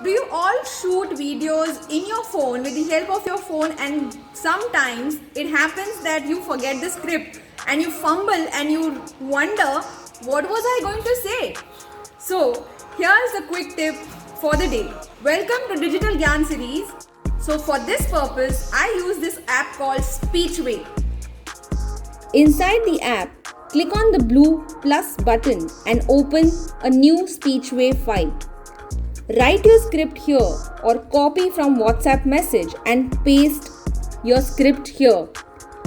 Do you all shoot videos in your phone with the help of your phone, and sometimes it happens that you forget the script and you fumble and you wonder, what was I going to say? So here's a quick tip for the day. Welcome to Digital Gyan series. So for this purpose, I use this app called Speechway. Inside the app, click on the blue plus button and open a new Speechway file. Write your script here or copy from WhatsApp message and paste your script here.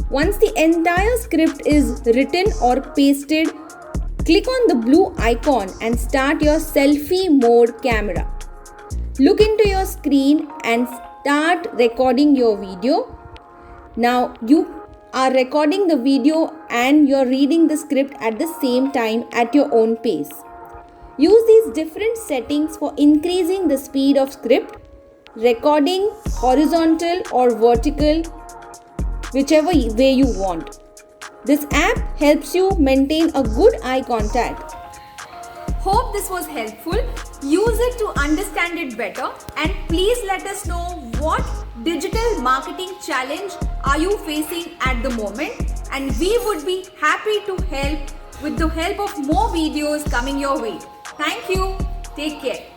Once the entire script is written or pasted, click on the blue icon and start your selfie mode camera. Look into your screen and start recording your video. Now you are recording the video and you're reading the script at the same time at your own pace. Use these different settings for increasing the speed of script, recording horizontal or vertical, whichever way you want. This app helps you maintain a good eye contact. Hope this was helpful. Use it to understand it better, and please let us know what digital marketing challenge are you facing at the moment, and we would be happy to help with the help of more videos coming your way. Thank you. Take care.